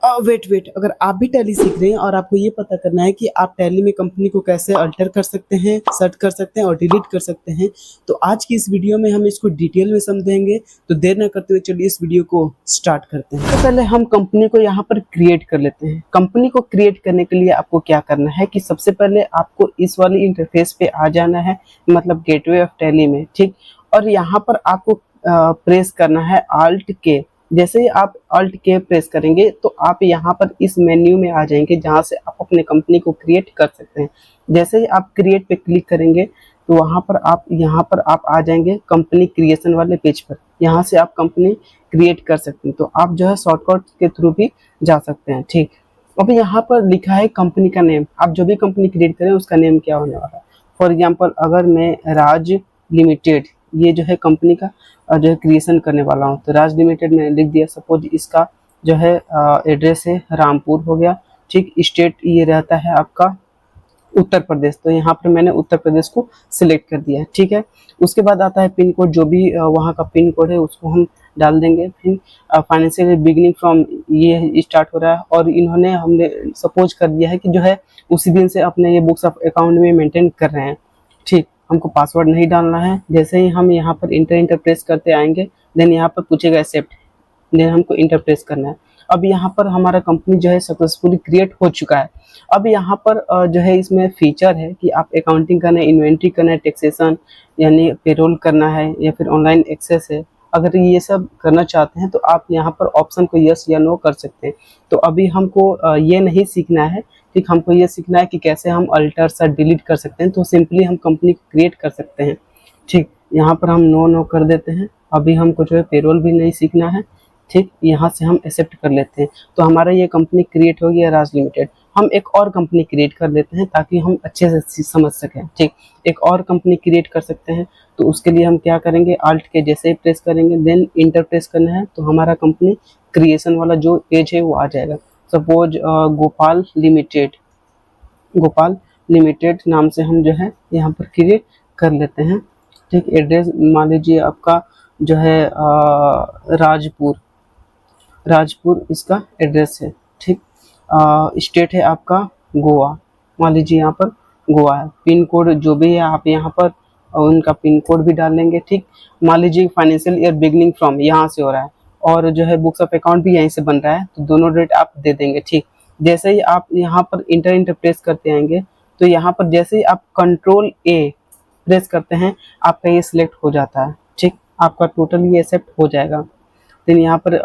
Wait अगर आप भी टैली सीख रहे हैं और आपको ये पता करना है कि आप टैली में कंपनी को कैसे अल्टर कर सकते हैं, सर्च कर सकते हैं और डिलीट कर सकते हैं, तो आज की इस वीडियो में हम इसको डिटेल में समझेंगे। तो देर न करते हुए चलिए इस वीडियो को स्टार्ट करते हैं। तो पहले हम कंपनी को यहाँ पर क्रिएट कर लेते हैं। कंपनी को क्रिएट करने के लिए आपको क्या करना है कि सबसे पहले आपको इस वाली इंटरफेस पे आ जाना है, मतलब गेटवे ऑफ टैली में, ठीक। और यहाँ पर आपको प्रेस करना है Alt K। जैसे ही आप Alt K प्रेस करेंगे तो आप यहाँ पर इस मेन्यू में आ जाएंगे जहाँ से आप अपने कंपनी को क्रिएट कर सकते हैं। जैसे ही आप क्रिएट पे क्लिक करेंगे तो वहाँ पर आप आ जाएंगे कंपनी क्रिएशन वाले पेज पर। यहाँ से आप कंपनी क्रिएट कर सकते हैं। तो आप जो है शॉर्टकट के थ्रू भी जा सकते हैं, ठीक। अब यहाँ पर लिखा है कंपनी का नेम। आप जो भी कंपनी क्रिएट करें उसका नेम क्या होने वाला है। फॉर एग्जाम्पल अगर मैं राज लिमिटेड, ये जो है कंपनी का जो है क्रिएशन करने वाला हूँ, तो राज लिमिटेड मैंने लिख दिया। सपोज इसका जो है एड्रेस है रामपुर हो गया, ठीक। स्टेट ये रहता है आपका उत्तर प्रदेश, तो यहाँ पर मैंने उत्तर प्रदेश को सिलेक्ट कर दिया है, ठीक है। उसके बाद आता है पिन कोड, जो भी वहाँ का पिन कोड है उसको हम डाल देंगे। फिर फाइनेंशियल बिगिनिंग फ्रॉम ये स्टार्ट हो रहा है और हमने सपोज कर दिया है कि जो है उसी दिन से अपने ये बुक्स ऑफ अकाउंट में मेंटेन कर रहे हैं, ठीक। हमको पासवर्ड नहीं डालना है। जैसे ही हम यहाँ पर इंटर प्रेस करते आएंगे, देन यहाँ पर पूछेगा एक्सेप्ट, देन हमको इंटर प्रेस करना है। अब यहाँ पर हमारा कंपनी जो है सक्सेसफुली क्रिएट हो चुका है। अब यहाँ पर जो है इसमें फीचर है कि आप अकाउंटिंग करना है, इन्वेंट्री करना है, टैक्सेशन यानी पेरोल करना है, या फिर ऑनलाइन एक्सेस है। अगर ये सब करना चाहते हैं तो आप यहाँ पर ऑप्शन को यस या नो कर सकते हैं। तो अभी हमको ये नहीं सीखना है, ठीक। हमको ये सीखना है कि कैसे हम अल्टर सर्च डिलीट कर सकते हैं। तो सिंपली हम कंपनी को क्रिएट कर सकते हैं, ठीक। यहाँ पर हम नो कर देते हैं। अभी हमको जो है पेरोल भी नहीं सीखना है, ठीक। यहाँ से हम एक्सेप्ट कर लेते हैं। तो हमारा ये कंपनी क्रिएट हो गया राज लिमिटेड। हम एक और कंपनी क्रिएट कर लेते हैं ताकि हम अच्छे से समझ सकें, ठीक। एक और कंपनी क्रिएट कर सकते हैं, तो उसके लिए हम क्या करेंगे, Alt के जैसे ही प्रेस करेंगे देन इंटर प्रेस करना है, तो हमारा कंपनी क्रिएशन वाला जो पेज है वो आ जाएगा। सपोज गोपाल लिमिटेड नाम से हम जो है यहाँ पर क्रिएट कर लेते हैं, ठीक। एड्रेस मान लीजिए आपका जो है राजपुर इसका एड्रेस है, ठीक। स्टेट है आपका गोवा, मान लीजिए यहाँ पर गोवा है। पिन कोड जो भी है आप यहाँ पर उनका पिन कोड भी डाल लेंगे, ठीक। मान लीजिए फाइनेंशियल ईयर बिगनिंग फ्रॉम यहाँ से हो रहा है और जो है बुक्स ऑफ अकाउंट भी यहीं से बन रहा है, तो दोनों डेट आप दे देंगे, ठीक। जैसे ही आप यहाँ पर इंटर प्रेस करते आएंगे तो यहाँ पर जैसे ही आप कंट्रोल ए प्रेस करते हैं आपका ये सिलेक्ट हो जाता है, ठीक। आपका टोटल ये एक्सेप्ट हो जाएगा। देन यहाँ पर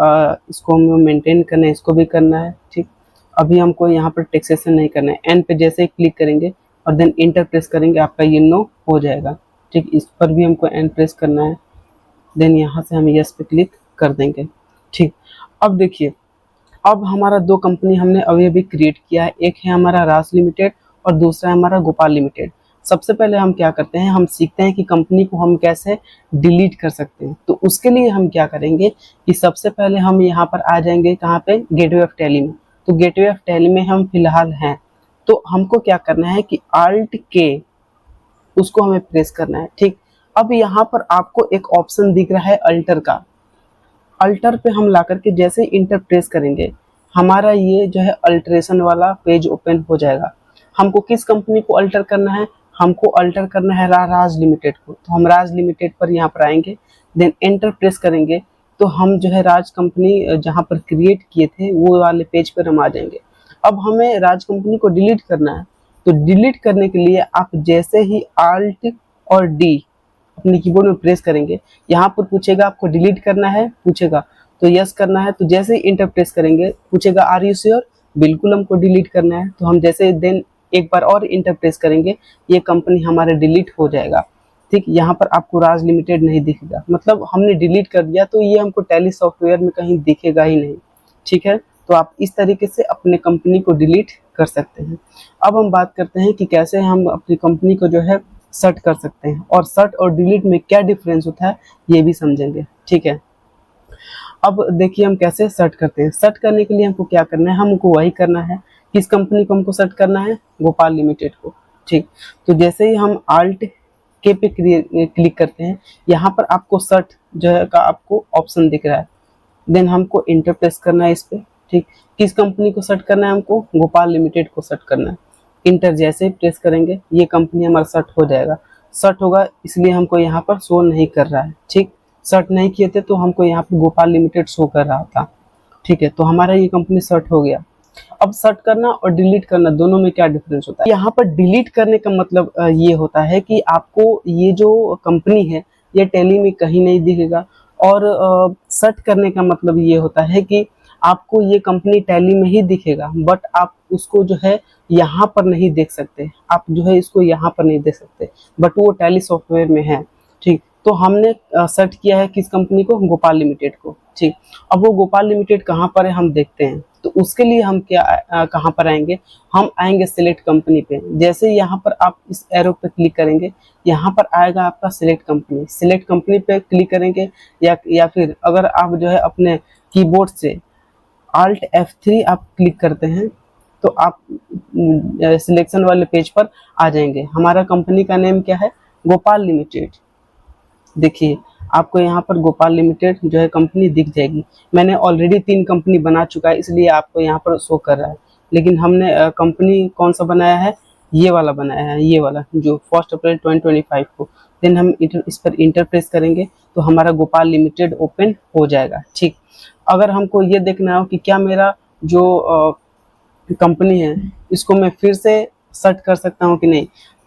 इसको हमें मेंटेन करना है, इसको भी करना है, ठीक। अभी हमको यहाँ पर टैक्सेशन नहीं करना है। एन पे जैसे ही क्लिक करेंगे और देन इंटर प्रेस करेंगे आपका ये नो हो जाएगा, ठीक। इस पर भी हमको एन प्रेस करना है, देन यहाँ से हम यस पे क्लिक कर देंगे, ठीक। अब देखिए, अब हमारा दो कंपनी हमने अभी क्रिएट किया है। एक है हमारा राज लिमिटेड और दूसरा है हमारा गोपाल लिमिटेड। सबसे पहले हम क्या करते हैं, हम सीखते हैं कि कंपनी को हम कैसे डिलीट कर सकते हैं। तो उसके लिए हम क्या करेंगे कि सबसे पहले हम यहाँ पर आ जाएंगे, कहाँ पे, गेटवे ऑफ टैली में। तो गेटवे ऑफ टैली में हम फिलहाल हैं, तो हमको क्या करना है कि Alt K उसको हमें प्रेस करना है, ठीक। अब यहाँ पर आपको एक ऑप्शन दिख रहा है अल्टर का। अल्टर पे हम ला करके जैसे इंटर प्रेस करेंगे हमारा ये जो है अल्टरेशन वाला पेज ओपन हो जाएगा। हमको किस कंपनी को अल्टर करना है, हमको अल्टर करना है राज लिमिटेड को। तो हम राज लिमिटेड पर यहाँ पर आएंगे, देन एंटर प्रेस करेंगे तो हम जो है राज कंपनी जहाँ पर क्रिएट किए थे वो वाले पेज पर हम आ जाएंगे। अब हमें राज कंपनी को डिलीट करना है, तो डिलीट करने के लिए आप जैसे ही Alt और D अपने कीबोर्ड में प्रेस करेंगे, यहाँ पर पूछेगा आपको डिलीट करना है, पूछेगा तो यस करना है। तो जैसे ही इंटर प्रेस करेंगे पूछेगा आर यू श्योर, बिल्कुल हमको डिलीट करना है। तो हम जैसे देन एक बार और इंटर प्रेस करेंगे, ये कंपनी हमारे डिलीट हो जाएगा, ठीक। यहाँ पर आपको राज लिमिटेड नहीं दिखेगा, मतलब हमने डिलीट कर दिया, तो ये हमको टैली सॉफ्टवेयर में कहीं दिखेगा ही नहीं, ठीक है। तो आप इस तरीके से अपने कंपनी को डिलीट कर सकते हैं। अब हम बात करते हैं कि कैसे हम अपनी कंपनी को जो है सर्च कर सकते हैं, और सर्च और डिलीट में क्या डिफरेंस होता है ये भी समझेंगे, ठीक है। अब देखिए हम कैसे सर्च करते हैं। सर्च करने के लिए हमको क्या करना है, हमको वही करना है, किस कंपनी को हमको सर्च करना है, गोपाल लिमिटेड को, ठीक। तो जैसे ही हम Alt K पे क्लिक करते हैं, यहाँ पर आपको सर्च जो है का आपको ऑप्शन दिख रहा है, देन हमको इंटर प्रेस करना है इस पे, ठीक, किस कंपनी को सेट करना है हमको? गोपाल लिमिटेड को सेट करना है। इंटर जैसे ही प्रेस करेंगे ये कंपनी हमारा सेट हो जाएगा। सेट होगा इसलिए हमको यहाँ पर शो नहीं कर रहा है। ठीक, सेट नहीं किए थे तो हमको यहाँ पर गोपाल लिमिटेड शो कर रहा था। ठीक है, तो हमारा ये कंपनी सेट हो गया। अब सेट करना और डिलीट करना दोनों में क्या डिफरेंस होता है? यहाँ पर डिलीट करने का मतलब ये होता है कि आपको ये जो कंपनी है ये टैली में कहीं नहीं दिखेगा, और सेट करने का मतलब ये होता है कि आपको ये कंपनी टैली में ही दिखेगा, बट आप उसको जो है यहाँ पर नहीं देख सकते। आप जो है इसको यहाँ पर नहीं देख सकते, बट वो टैली सॉफ्टवेयर में है। ठीक, तो हमने सेट किया है किस कंपनी को? गोपाल लिमिटेड को। ठीक, अब वो गोपाल लिमिटेड कहाँ पर है हम देखते हैं। तो उसके लिए हम क्या कहाँ पर आएंगे? हम आएंगे सिलेक्ट कंपनी पे। जैसे यहाँ पर आप इस एरो पे क्लिक करेंगे, यहाँ पर आएगा आपका सिलेक्ट कंपनी। सिलेक्ट कंपनी पे क्लिक करेंगे, या फिर अगर आप जो है अपने कीबोर्ड से Alt F3 आप क्लिक करते हैं तो आप सिलेक्शन वाले पेज पर आ जाएंगे। हमारा कंपनी का नेम क्या है? गोपाल लिमिटेड। देखिए आपको यहाँ पर गोपाल लिमिटेड जो है कंपनी दिख जाएगी। मैंने ऑलरेडी 3 कंपनी बना चुका है इसलिए आपको यहाँ पर शो कर रहा है, लेकिन हमने कंपनी कौन सा बनाया है? ये वाला बनाया है, ये वाला जो 1 अप्रैल 2025 को। देन हम इस पर इंटर प्रेस करेंगे तो हमारा गोपाल लिमिटेड ओपन हो जाएगा। ठीक, अगर हमको ये देखना हो कि क्या मेरा जो कंपनी है इसको मैं फिर से सेट कर सकता हूँ कि नहीं,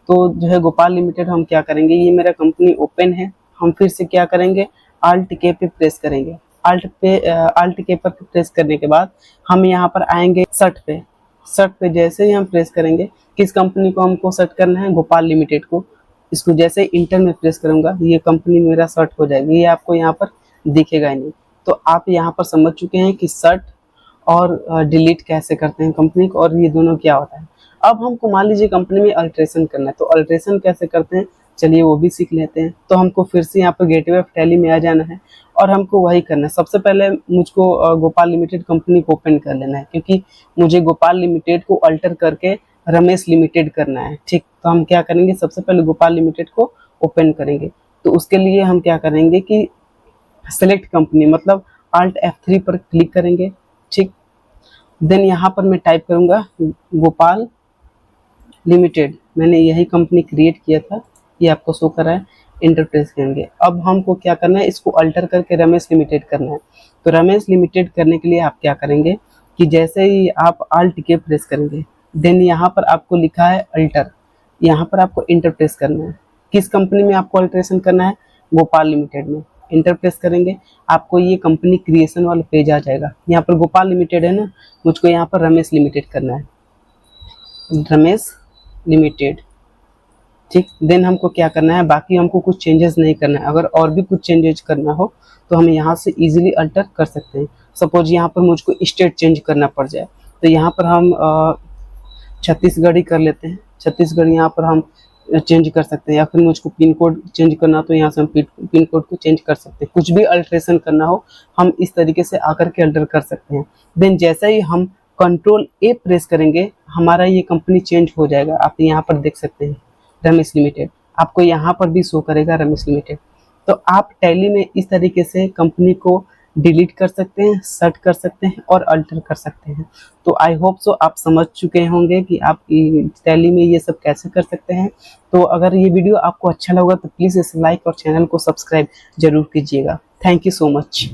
तो जो है गोपाल लिमिटेड हम क्या करेंगे, ये मेरा कंपनी ओपन है, हम फिर से क्या करेंगे? Alt K पे प्रेस करेंगे। Alt K पर प्रेस करने के बाद हम यहाँ पर आएंगे सेट पे। सेट पे जैसे ही हम प्रेस करेंगे, किस कंपनी को हमको सेट करना है? गोपाल लिमिटेड को। इसको जैसे ही इंटर में प्रेस करूंगा ये कंपनी मेरा सेट हो जाएगी, ये आपको यहाँ पर दिखेगा ही नहीं। तो आप यहाँ पर समझ चुके हैं कि सेट और डिलीट कैसे करते हैं कंपनी को, और ये दोनों क्या होता है। अब हमको मान लीजिए कंपनी में अल्ट्रेशन करना है, तो अल्ट्रेशन कैसे करते हैं चलिए वो भी सीख लेते हैं। तो हमको फिर से यहाँ पर गेटवे ऑफ टैली में आ जाना है और हमको वही करना है। सबसे पहले मुझको गोपाल लिमिटेड कंपनी को ओपन कर लेना है, क्योंकि मुझे गोपाल लिमिटेड को अल्टर करके रमेश लिमिटेड करना है। ठीक, तो हम क्या करेंगे? सबसे पहले गोपाल लिमिटेड को ओपन करेंगे। तो उसके लिए हम क्या करेंगे कि सेलेक्ट कंपनी मतलब Alt F3 पर क्लिक करेंगे। ठीक, देन यहाँ पर मैं टाइप करूँगा गोपाल लिमिटेड। मैंने यही कंपनी क्रिएट किया था, ये आपको शो कर रहा है। इंटर प्रेस करेंगे। अब हमको क्या करना है? इसको अल्टर करके रमेश लिमिटेड करना है। तो रमेश लिमिटेड करने के लिए आप क्या करेंगे कि जैसे ही आप Alt K प्रेस करेंगे, देन यहाँ पर आपको लिखा है अल्टर, यहाँ पर आपको इंटर प्रेस करना है। किस कंपनी में आपको अल्ट्रेशन करना है? गोपाल लिमिटेड में। इंटर प्रेस करेंगे, आपको ये कंपनी क्रिएशन वाला पेज आ जाएगा। यहाँ पर गोपाल लिमिटेड है ना, मुझको यहाँ पर रमेश लिमिटेड करना है, रमेश लिमिटेड। ठीक, देन हमको क्या करना है? बाकी हमको कुछ चेंजेस नहीं करना है। अगर और भी कुछ चेंजेस करना हो तो हम यहाँ से इजीली अल्टर कर सकते हैं। सपोज यहाँ पर मुझको स्टेट चेंज करना पड़ जाए तो यहाँ पर हम छत्तीसगढ़ ही कर लेते हैं। छत्तीसगढ़ यहाँ पर हम चेंज कर सकते हैं, या फिर मुझको पिन कोड चेंज करना तो यहाँ से हम पिन कोड को चेंज कर सकते हैं। कुछ भी अल्ट्रेशन करना हो हम इस तरीके से आकर के अल्टर कर सकते हैं। देन जैसे ही हम Ctrl A प्रेस करेंगे हमारा ये कंपनी चेंज हो जाएगा। आप यहाँ पर देख सकते हैं रमेश लिमिटेड, आपको यहाँ पर भी शो करेगा रमेश लिमिटेड। तो आप टैली में इस तरीके से कंपनी को डिलीट कर सकते हैं, सेट कर सकते हैं और अल्टर कर सकते हैं। तो आई होप सो आप समझ चुके होंगे कि आप टैली में ये सब कैसे कर सकते हैं। तो अगर ये वीडियो आपको अच्छा लगा तो प्लीज़ इसे लाइक और चैनल को सब्सक्राइब जरूर कीजिएगा। Thank you so much.